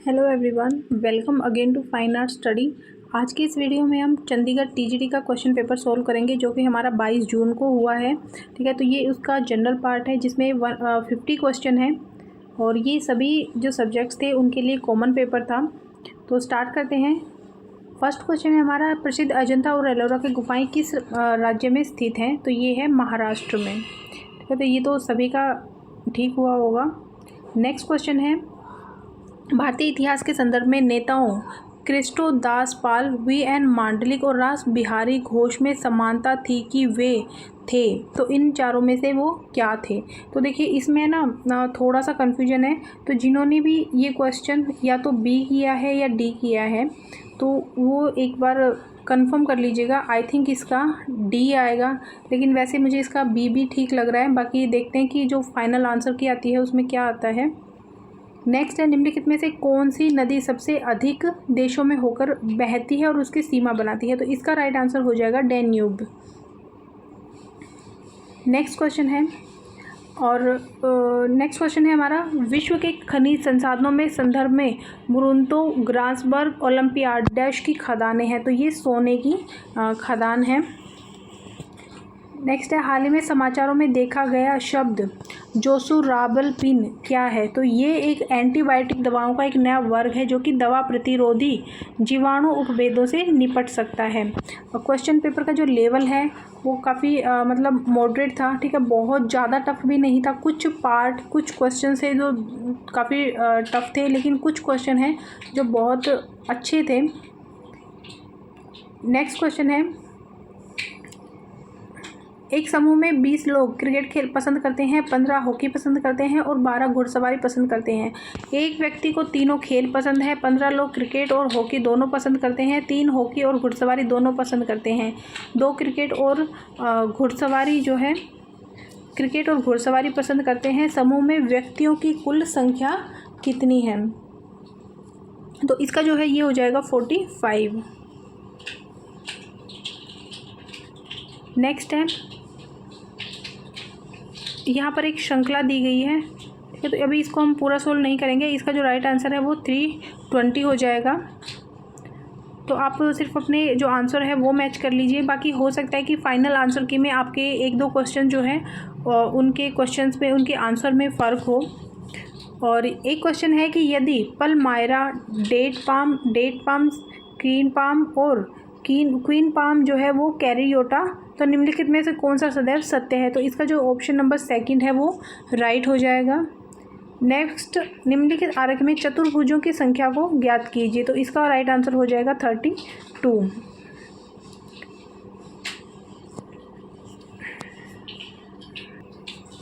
Hello everyone, welcome again to fine art study. आज की इस वीडियो में हम चंडीगढ़ टीजीटी का क्वेश्चन पेपर सोल्व करेंगे जो कि हमारा 22 जून को हुआ है। ठीक है, तो ये उसका जनरल पार्ट है जिसमें 50 क्वेश्चन है और ये सभी जो सब्जेक्ट्स थे उनके लिए कॉमन पेपर था। तो स्टार्ट करते हैं। फर्स्ट क्वेश्चन है हमारा, प्रसिद्ध अजंता और एलोरा की गुफाएँ किस राज्य में स्थित हैं? तो ये है महाराष्ट्र में। ठीक है, तो ये तो सभी का ठीक हुआ होगा। नेक्स्ट क्वेश्चन है, भारतीय इतिहास के संदर्भ में नेताओं कृष्णो दास पाल, वी.एन. मांडलिक और रास बिहारी घोष में समानता थी कि वे थे, तो इन चारों में से वो क्या थे? तो देखिए इसमें ना थोड़ा सा कन्फ्यूजन है। तो जिन्होंने भी ये क्वेश्चन या तो बी किया है या डी किया है तो वो एक बार कंफर्म कर लीजिएगा। आई थिंक इसका डी आएगा, लेकिन वैसे मुझे इसका बी भी ठीक लग रहा है। बाकी देखते हैं कि जो फाइनल आंसर की आती है उसमें क्या आता है। नेक्स्ट है, निम्नलिखित में से कौन सी नदी सबसे अधिक देशों में होकर बहती है और उसकी सीमा बनाती है? तो इसका राइट आंसर हो जाएगा डैन्यूब। नेक्स्ट क्वेश्चन है हमारा, विश्व के खनिज संसाधनों में संदर्भ में बुरुंतो, ग्रासबर्ग, ओलंपियाड डैश की खदानें हैं? तो ये सोने की खदान है। नेक्स्ट है, हाल ही में समाचारों में देखा गया शब्द जोसुराबल्पिन क्या है? तो ये एक एंटीबायोटिक दवाओं का एक नया वर्ग है जो कि दवा प्रतिरोधी जीवाणु उपभेदों से निपट सकता है। और क्वेश्चन पेपर का जो लेवल है वो काफ़ी मतलब मॉडरेट था। ठीक है, बहुत ज़्यादा टफ भी नहीं था। कुछ क्वेश्चन है जो काफ़ी टफ थे, लेकिन कुछ क्वेश्चन हैं जो बहुत अच्छे थे। नेक्स्ट क्वेश्चन है, एक समूह में 20 लोग क्रिकेट खेल पसंद करते हैं, 15 हॉकी पसंद करते हैं और 12 घुड़सवारी पसंद करते हैं। एक व्यक्ति को तीनों खेल पसंद है, 15 लोग क्रिकेट और हॉकी दोनों पसंद करते हैं, 3 हॉकी और घुड़सवारी दोनों पसंद करते हैं, 2 क्रिकेट और घुड़सवारी पसंद करते हैं। समूह में व्यक्तियों की कुल संख्या कितनी है? तो इसका जो है ये हो जाएगा 45। नेक्स्ट है, यहाँ पर एक श्रृंखला दी गई है। ठीक है, तो अभी इसको हम पूरा सोल्व नहीं करेंगे। इसका जो राइट आंसर है वो 320 हो जाएगा। तो आप सिर्फ अपने जो आंसर है वो मैच कर लीजिए। बाकी हो सकता है कि फाइनल आंसर की में आपके 1-2 क्वेश्चन जो है उनके क्वेश्चंस में उनके आंसर में फ़र्क हो। और एक क्वेश्चन है कि यदि पलमायरा, डेट पाम, क्वीन पाम और क्वीन पाम जो है वो कैरियोटा, तो निम्नलिखित में से कौन सा सदैव सत्य है? तो इसका जो ऑप्शन नंबर 2 है वो राइट हो जाएगा। नेक्स्ट, निम्नलिखित आरेख में चतुर्भुजों की संख्या को ज्ञात कीजिए। तो इसका राइट आंसर हो जाएगा 32।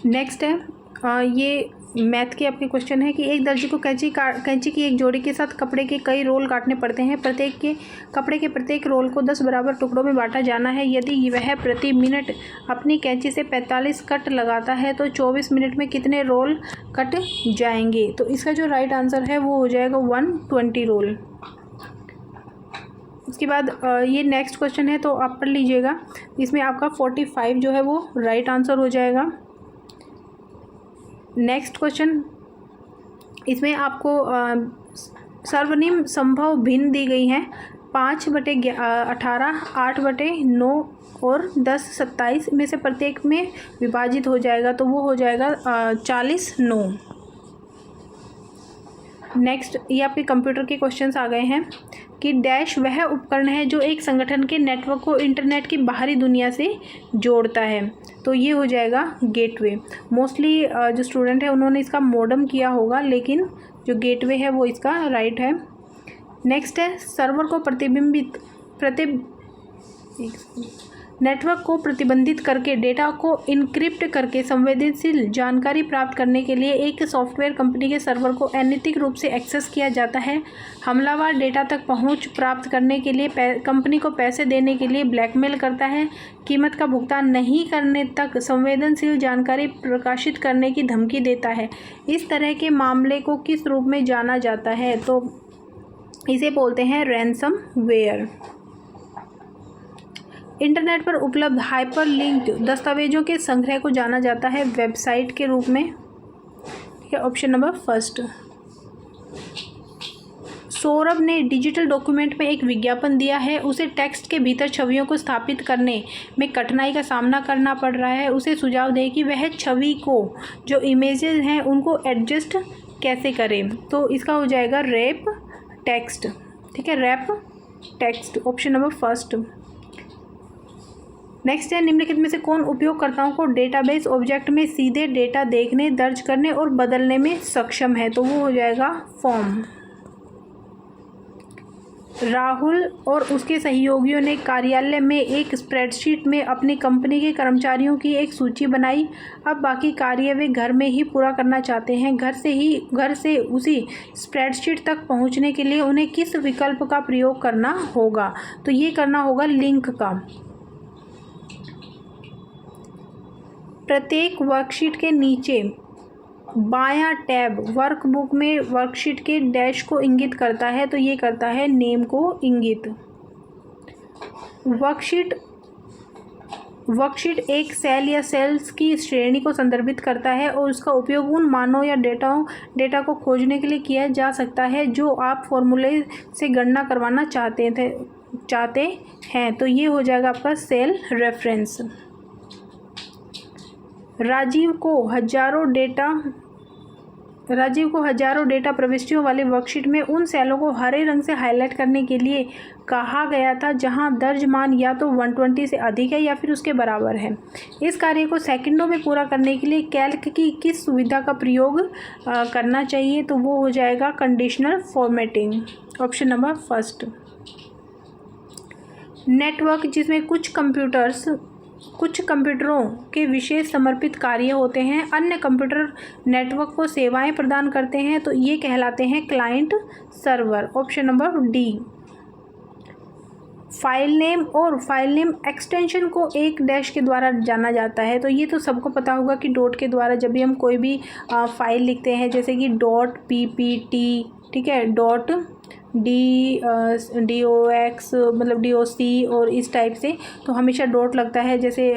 नेक्स्ट है ये मैथ के आपके क्वेश्चन है कि एक दर्जी को कैंची की एक जोड़ी के साथ कपड़े के कई रोल काटने पड़ते हैं। कपड़े के प्रत्येक रोल को 10 बराबर टुकड़ों में बांटा जाना है। यदि वह प्रति मिनट अपनी कैंची से 45 कट लगाता है तो 24 मिनट में कितने रोल कट जाएंगे? तो इसका जो राइट आंसर है वो हो जाएगा 120 रोल। उसके बाद ये नेक्स्ट क्वेश्चन है तो आप पढ़ लीजिएगा। इसमें आपका 45 जो है वो राइट आंसर हो जाएगा। नेक्स्ट क्वेश्चन, इसमें आपको सर्वनिम्न संभव भिन्न दी गई हैं। 5/18, 8/9 और 10/27 में से प्रत्येक में विभाजित हो जाएगा, तो वो हो जाएगा 40/9। नेक्स्ट, ये आपके कंप्यूटर के क्वेश्चंस आ गए हैं कि डैश वह उपकरण है जो एक संगठन के नेटवर्क को इंटरनेट की बाहरी दुनिया से जोड़ता है? तो ये हो जाएगा गेटवे। मोस्टली जो स्टूडेंट है उन्होंने इसका मॉडम किया होगा, लेकिन जो गेटवे है वो इसका राइट है। नेक्स्ट है, सर्वर को नेटवर्क को प्रतिबंधित करके डेटा को इनक्रिप्ट करके संवेदनशील जानकारी प्राप्त करने के लिए एक सॉफ्टवेयर कंपनी के सर्वर को अनैतिक रूप से एक्सेस किया जाता है। हमलावर डेटा तक पहुंच प्राप्त करने के लिए कंपनी को पैसे देने के लिए ब्लैकमेल करता है। कीमत का भुगतान नहीं करने तक संवेदनशील जानकारी प्रकाशित करने की धमकी देता है। इस तरह के मामले को किस रूप में जाना जाता है? तो इसे बोलते हैं रैंसमवेयर। इंटरनेट पर उपलब्ध हाइपरलिंक्ड दस्तावेजों के संग्रह को जाना जाता है वेबसाइट के रूप में। ठीक है, ऑप्शन नंबर 1। सौरभ ने डिजिटल डॉक्यूमेंट में एक विज्ञापन दिया है, उसे टेक्स्ट के भीतर छवियों को स्थापित करने में कठिनाई का सामना करना पड़ रहा है। उसे सुझाव दें कि वह छवि को जो इमेजेस हैं उनको एडजस्ट कैसे करें। तो इसका हो जाएगा रैप टेक्स्ट। ठीक है, wrap text, option number first. Next है, निम्नलिखित में से कौन उपयोगकर्ताओं को डेटाबेस ऑब्जेक्ट में सीधे डेटा देखने, दर्ज करने और बदलने में सक्षम है। तो वो हो जाएगा फॉर्म। राहुल और उसके सहयोगियों ने कार्यालय में एक स्प्रेडशीट में अपनी कंपनी के कर्मचारियों की एक सूची बनाई। अब बाकी कार्य वे घर में ही पूरा करना चाहते हैं। घर से उसी स्प्रेडशीट तक पहुंचने के लिए उन्हें किस विकल्प का प्रयोग करना होगा। तो ये करना होगा लिंक का। प्रत्येक वर्कशीट के नीचे बायां टैब वर्कबुक में वर्कशीट के डैश को इंगित करता है। तो ये करता है नेम को इंगित। वर्कशीट एक सेल या सेल्स की श्रेणी को संदर्भित करता है और उसका उपयोग उन मानों या डेटा को खोजने के लिए किया जा सकता है जो आप फॉर्मूले से गणना करवाना चाहते हैं। तो ये हो जाएगा आपका सेल रेफरेंस। राजीव को हजारों डेटा प्रविष्टियों वाले वर्कशीट में उन सेलों को हरे रंग से हाईलाइट करने के लिए कहा गया था जहां दर्ज मान या तो 120 से अधिक है या फिर उसके बराबर है। इस कार्य को सेकंडों में पूरा करने के लिए कैल्क की किस सुविधा का प्रयोग करना चाहिए। तो वो हो जाएगा conditional formatting, option number first. Network जिसमें कुछ कंप्यूटरों के विशेष समर्पित कार्य होते हैं, अन्य कंप्यूटर नेटवर्क को सेवाएं प्रदान करते हैं। तो ये कहलाते हैं client server, option number D. File name और फाइल नेम एक्सटेंशन को एक डैश के द्वारा जाना जाता है। तो ये तो सबको पता होगा कि डॉट के द्वारा जब भी हम कोई भी फाइल लिखते हैं, जैसे कि डॉट PPT, ठीक है, डॉट DOX मतलब DOC और इस टाइप से, तो हमेशा डॉट लगता है, जैसे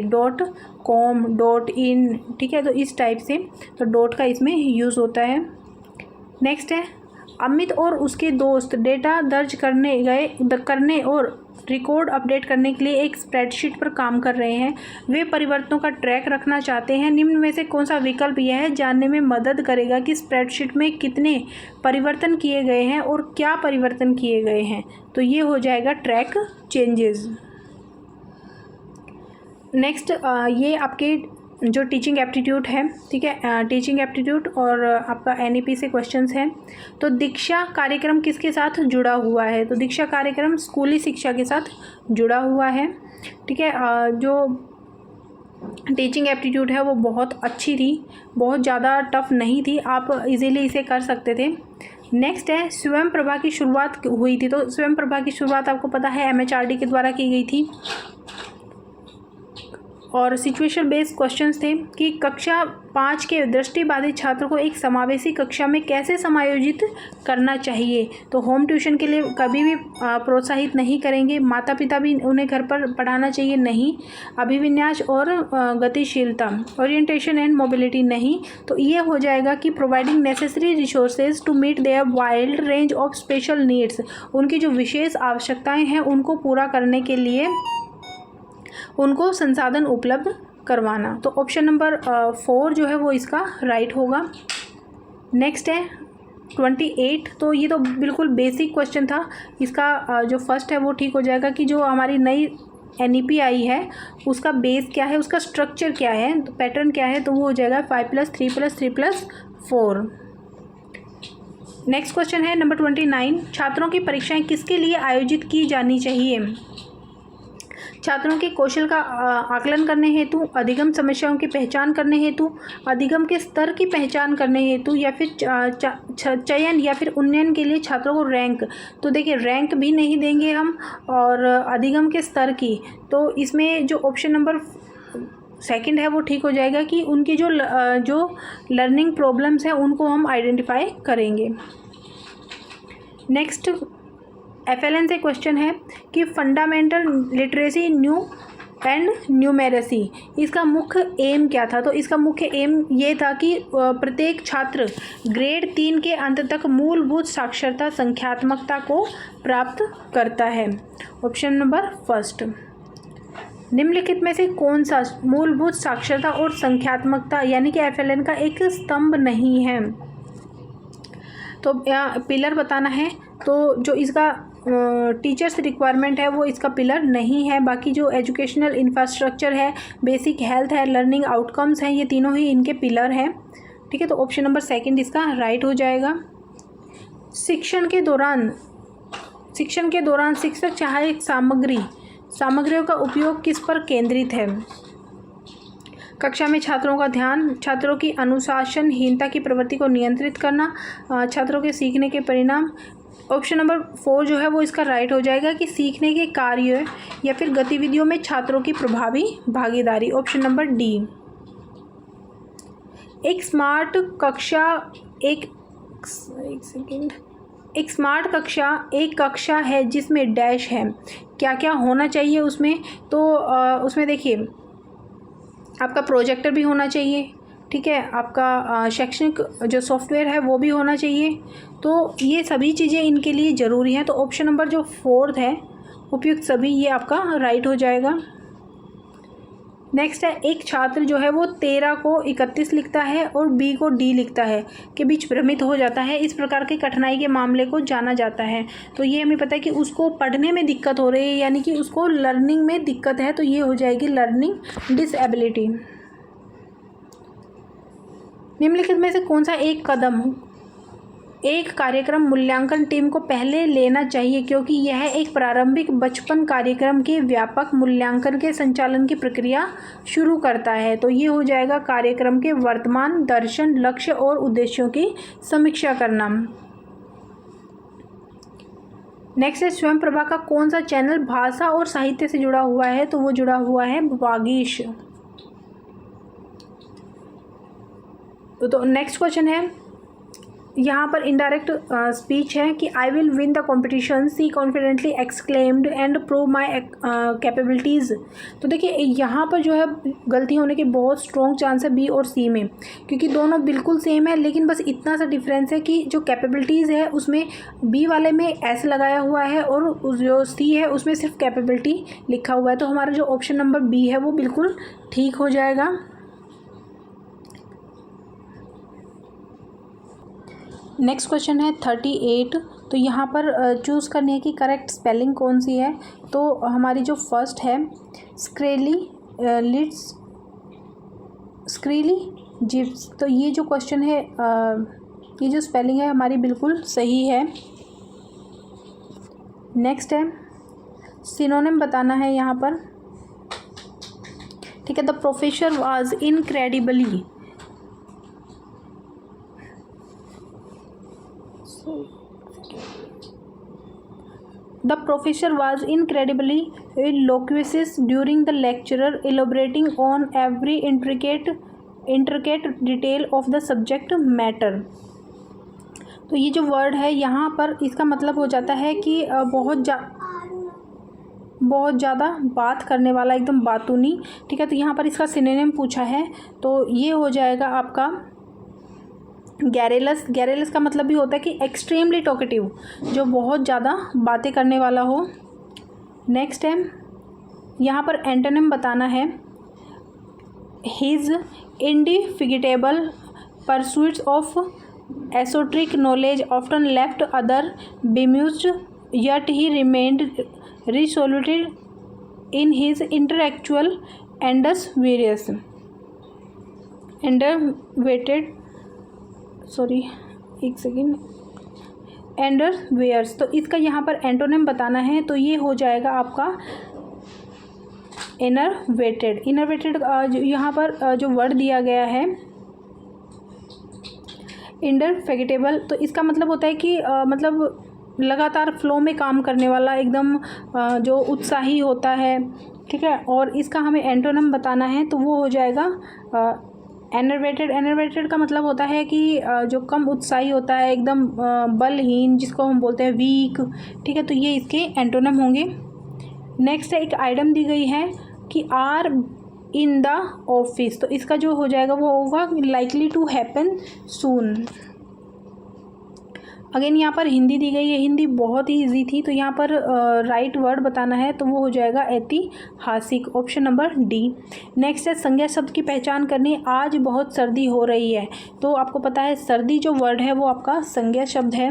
डॉट कॉम, डॉट इन, ठीक है, तो इस टाइप से तो डॉट का इसमें यूज़ होता है। नेक्स्ट है, अमित और उसके दोस्त डेटा दर्ज करने और रिकॉर्ड अपडेट करने के लिए एक स्प्रेडशीट पर काम कर रहे हैं। वे परिवर्तनों का ट्रैक रखना चाहते हैं। निम्न में से कौन सा विकल्प यह जानने में मदद करेगा कि स्प्रेडशीट में कितने परिवर्तन किए गए हैं और क्या परिवर्तन किए गए हैं। तो ये हो जाएगा ट्रैक चेंजेस। नेक्स्ट ये आपके जो टीचिंग एप्टीट्यूड है, ठीक है, टीचिंग एप्टीट्यूड और आपका NEP से क्वेश्चंस हैं। तो दीक्षा कार्यक्रम किसके साथ जुड़ा हुआ है। तो दीक्षा कार्यक्रम स्कूली शिक्षा के साथ जुड़ा हुआ है। ठीक है, जो टीचिंग एप्टीट्यूड है वो बहुत अच्छी थी, बहुत ज़्यादा टफ नहीं थी, आप इजीली इसे कर सकते थे। नेक्स्ट है, स्वयं प्रभा की शुरुआत हुई थी। तो स्वयं प्रभा की शुरुआत आपको पता है MHRD के द्वारा की गई थी। और सिचुएशन बेस्ड क्वेश्चंस थे कि कक्षा 5 के दृष्टिबाधित छात्रों को एक समावेशी कक्षा में कैसे समायोजित करना चाहिए। तो होम ट्यूशन के लिए कभी भी प्रोत्साहित नहीं करेंगे, माता पिता भी उन्हें घर पर पढ़ाना चाहिए नहीं। अभिविन्यास और गतिशीलता, ओरिएंटेशन एंड मोबिलिटी नहीं। तो ये हो जाएगा कि providing necessary resources to meet their wild range of special needs, उनकी जो विशेष आवश्यकताएँ हैं उनको पूरा करने के लिए उनको संसाधन उपलब्ध करवाना। तो ऑप्शन नंबर 4 जो है वो इसका राइट होगा। नेक्स्ट है 28। तो ये तो बिल्कुल बेसिक क्वेश्चन था, इसका जो फर्स्ट है वो ठीक हो जाएगा कि जो हमारी नई NEP आई है उसका बेस क्या है, उसका स्ट्रक्चर क्या है, तो पैटर्न क्या है। तो वो हो जाएगा 5+3+3+4। नेक्स्ट क्वेश्चन है नंबर 29। छात्रों की परीक्षाएं किसके लिए आयोजित की जानी चाहिए। छात्रों के कौशल का आकलन करने हेतु, अधिगम समस्याओं की पहचान करने हेतु, अधिगम के स्तर की पहचान करने हेतु, या फिर चयन या फिर उन्नयन के लिए छात्रों को रैंक। तो देखिए रैंक भी नहीं देंगे हम, और अधिगम के स्तर की, तो इसमें जो ऑप्शन नंबर सेकंड है वो ठीक हो जाएगा कि उनकी जो लर्निंग प्रॉब्लम्स हैं उनको हम आइडेंटिफाई करेंगे। नेक्स्ट FLN से क्वेश्चन है कि fundamental literacy new and numeracy. इसका मुख्य एम क्या था? तो इसका मुख्य एम ये था कि प्रत्येक छात्र ग्रेड 3 के अंत तक मूलभूत साक्षरता संख्यात्मकता को प्राप्त करता है। Option number first. निम्नलिखित में से कौन सा मूलभूत साक्षरता और संख्यात्मकता यानी कि FLN का एक स्तंभ नहीं है? तो पिलर बताना है। तो जो इसका टीचर्स रिक्वायरमेंट है वो इसका पिलर नहीं है। बाकी जो एजुकेशनल इंफ्रास्ट्रक्चर है, बेसिक हेल्थ है, लर्निंग आउटकम्स हैं, ये तीनों ही इनके पिलर हैं। ठीक है, तो ऑप्शन नंबर सेकंड इसका राइट हो जाएगा। शिक्षण के दौरान शिक्षक सहायक सामग्रियों का उपयोग किस पर केंद्रित है? कक्षा में छात्रों का ध्यान, छात्रों की अनुशासनहीनता की प्रवृत्ति को नियंत्रित करना, छात्रों के सीखने के परिणाम। ऑप्शन नंबर 4 जो है वो इसका राइट हो जाएगा कि सीखने के कार्य या फिर गतिविधियों में छात्रों की प्रभावी भागीदारी। Option number D. एक स्मार्ट कक्षा एक कक्षा है जिसमें डैश है। क्या क्या होना चाहिए उसमें? तो उसमें देखिए आपका प्रोजेक्टर भी होना चाहिए, ठीक है, आपका शैक्षणिक जो सॉफ्टवेयर है वो भी होना चाहिए। तो ये सभी चीज़ें इनके लिए ज़रूरी हैं। तो ऑप्शन नंबर जो 4 है उपयुक्त सभी, ये आपका राइट हो जाएगा। नेक्स्ट है, एक छात्र जो है वो 13 को 31 लिखता है और B को D लिखता है के बीच भ्रमित हो जाता है। इस प्रकार के कठिनाई के मामले को जाना जाता है। तो ये हमें पता है कि उसको पढ़ने में दिक्कत हो रही है, यानी कि उसको लर्निंग में दिक्कत है। तो ये हो जाएगी लर्निंग डिसएबिलिटी। निम्नलिखित में से कौन सा एक कदम एक कार्यक्रम मूल्यांकन टीम को पहले लेना चाहिए, क्योंकि यह एक प्रारंभिक बचपन कार्यक्रम के व्यापक मूल्यांकन के संचालन की प्रक्रिया शुरू करता है? तो ये हो जाएगा कार्यक्रम के वर्तमान दर्शन, लक्ष्य और उद्देश्यों की समीक्षा करना। नेक्स्ट है, स्वयं प्रभा का कौन सा चैनल भाषा और साहित्य से जुड़ा हुआ है? तो वो जुड़ा हुआ है वागीश। तो नेक्स्ट क्वेश्चन है, यहाँ पर इनडायरेक्ट स्पीच है कि I will win the competition, she confidently exclaimed and prove my capabilities. तो देखिए यहाँ पर जो है गलती होने के बहुत स्ट्रॉन्ग चांस है बी और सी में, क्योंकि दोनों बिल्कुल सेम है, लेकिन बस इतना सा डिफरेंस है कि जो कैपेबिलिटीज़ है उसमें बी वाले में एस लगाया हुआ है और जो सी है उसमें सिर्फ कैपेबिलिटी लिखा हुआ है। तो हमारा जो ऑप्शन नंबर बी है वो बिल्कुल ठीक हो जाएगा। नेक्स्ट क्वेश्चन है 38। तो यहाँ पर चूज़ करने की करेक्ट स्पेलिंग कौन सी है? तो हमारी जो फर्स्ट है स्क्रीली जिप्स। तो ये जो क्वेश्चन है ये जो स्पेलिंग है हमारी बिल्कुल सही है। नेक्स्ट है, सिनोनिम बताना है यहाँ पर, ठीक है। The professor was incredibly, The professor was incredibly loquacious during the lecture, elaborating on every intricate detail of the subject matter. तो ये जो वर्ड है यहाँ पर इसका मतलब हो जाता है कि बहुत ज़्यादा बात करने वाला, एकदम बातूनी, ठीक है। तो यहाँ पर इसका सिनोनिम पूछा है, तो ये हो जाएगा आपका गैरेलस। गैरेलस का मतलब भी होता है कि एक्सट्रीमली टॉकेटिव, जो बहुत ज़्यादा बातें करने वाला हो। नेक्स्ट है, यहाँ पर एंटोनिम बताना है, his indefatigable pursuits of esoteric knowledge often left other bemused, yet he remained resolute in his intellectual endeavors. Endeavours. तो इसका यहाँ पर एंटोनिम बताना है, तो ये हो जाएगा आपका इनरवेटेड। इनरवेटेड यहाँ पर जो वर्ड दिया गया है इंडरफेगिटेबल, तो इसका मतलब होता है कि मतलब लगातार फ्लो में काम करने वाला, एकदम जो उत्साही होता है, ठीक है। और इसका हमें एंटोनिम बताना है, तो वो हो जाएगा एनर्वेटेड। एनर्वेटेड का मतलब होता है कि जो कम उत्साही होता है, एकदम बलहीन, जिसको हम बोलते हैं वीक, ठीक है। तो ये इसके एंटोनिम होंगे। नेक्स्ट है, एक आइटम दी गई है, कि आर इन द ऑफिस, तो इसका जो हो जाएगा वो होगा likely to happen soon. Again यहाँ पर हिंदी दी गई है, हिंदी बहुत ही ईजी थी, तो यहाँ पर राइट वर्ड बताना है, तो वो हो जाएगा ऐतिहासिक, ऑप्शन नंबर डी। नेक्स्ट है संज्ञा शब्द की पहचान करनी, आज बहुत सर्दी हो रही है, तो आपको पता है सर्दी जो वर्ड है वो आपका संज्ञा शब्द है।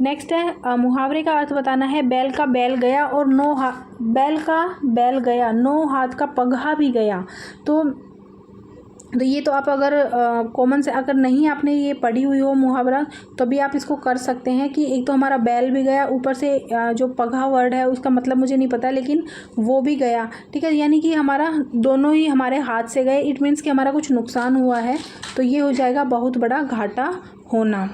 नेक्स्ट है मुहावरे का अर्थ बताना है, बैल का बैल गया और बैल का बैल गया, 9 हाथ का पगहा भी गया। तो ये तो आप अगर कॉमन से अगर नहीं आपने ये पढ़ी हुई हो मुहावरा, तो भी आप इसको कर सकते हैं कि एक तो हमारा बैल भी गया, ऊपर से जो पगहा वर्ड है उसका मतलब मुझे नहीं पता, लेकिन वो भी गया, ठीक है, यानी कि हमारा दोनों ही हमारे हाथ से गए, इट मीन्स कि हमारा कुछ नुकसान हुआ है, तो ये हो जाएगा बहुत बड़ा घाटा होना।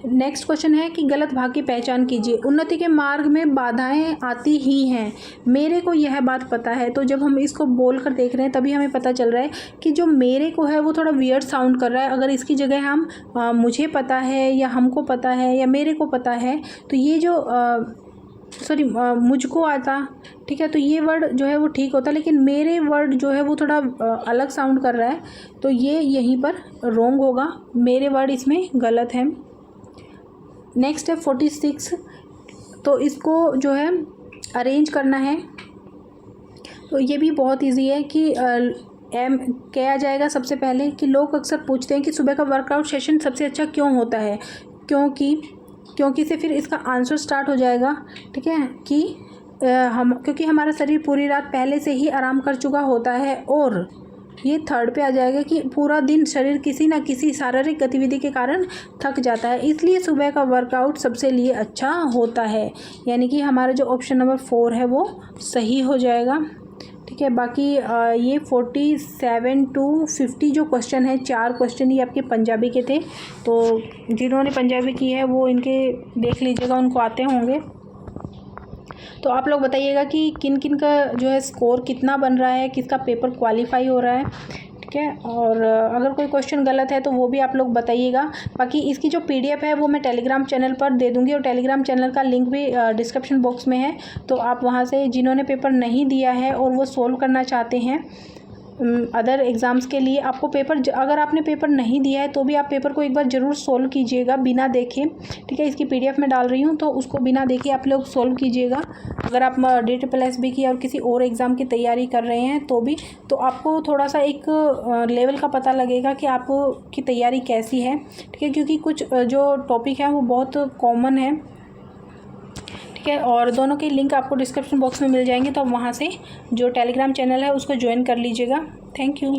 नेक्स्ट क्वेश्चन है कि गलत भाग की पहचान कीजिए। उन्नति के मार्ग में बाधाएं आती ही हैं, मेरे को यह बात पता है। तो जब हम इसको बोल कर देख रहे हैं तभी हमें पता चल रहा है कि जो मेरे को है वो थोड़ा वियर्ड साउंड कर रहा है। अगर इसकी जगह हम मुझे पता है या हमको पता है या मेरे को पता है, तो ये जो मुझको आता, ठीक है, तो ये वर्ड जो है वो ठीक होता, लेकिन मेरे वर्ड जो है वो थोड़ा अलग साउंड कर रहा है, तो ये यहीं पर रॉन्ग होगा, मेरे वर्ड इसमें गलत है। नेक्स्ट है 46, तो इसको जो है अरेंज करना है, तो ये भी बहुत इजी है कि किया जाएगा। सबसे पहले कि लोग अक्सर पूछते हैं कि सुबह का वर्कआउट सेशन सबसे अच्छा क्यों होता है, क्योंकि से फिर इसका आंसर स्टार्ट हो जाएगा, ठीक है, कि क्योंकि हमारा शरीर पूरी रात पहले से ही आराम कर चुका होता है, और ये थर्ड पे आ जाएगा कि पूरा दिन शरीर किसी ना किसी शारीरिक गतिविधि के कारण थक जाता है, इसलिए सुबह का वर्कआउट सबसे लिए अच्छा होता है, यानी कि हमारा जो ऑप्शन नंबर 4 है वो सही हो जाएगा, ठीक है। बाकी ये 47 to 50 जो क्वेश्चन है, 4 क्वेश्चन ये आपके पंजाबी के थे, तो जिन्होंने पंजाबी की है वो इनके देख लीजिएगा, उनको आते होंगे। तो आप लोग बताइएगा कि किन किन का जो है स्कोर कितना बन रहा है, किसका पेपर क्वालिफाई हो रहा है, ठीक है। और अगर कोई क्वेश्चन गलत है तो वो भी आप लोग बताइएगा। बाकी इसकी जो PDF है वो मैं टेलीग्राम चैनल पर दे दूँगी, और टेलीग्राम चैनल का लिंक भी डिस्क्रिप्शन बॉक्स में है, तो आप वहाँ से जिन्होंने पेपर नहीं दिया है और वो सोल्व करना चाहते हैं अदर एग्ज़ाम्स के लिए, आपको पेपर अगर आपने पेपर नहीं दिया है तो भी आप पेपर को एक बार ज़रूर सोल्व कीजिएगा बिना देखे, ठीक है। इसकी PDF मैं डाल रही हूँ, तो उसको बिना देखे आप लोग सोल्व कीजिएगा। अगर आप DSSB की और किसी और एग्ज़ाम की तैयारी कर रहे हैं तो आपको थोड़ा सा एक लेवल का पता लगेगा कि आपकी तैयारी कैसी है, ठीक है, क्योंकि कुछ जो टॉपिक हैं वो बहुत कॉमन है, ठीक है। और दोनों के लिंक आपको डिस्क्रिप्शन बॉक्स में मिल जाएंगे, तो आप वहाँ से जो टेलीग्राम चैनल है उसको ज्वाइन कर लीजिएगा। Thank you.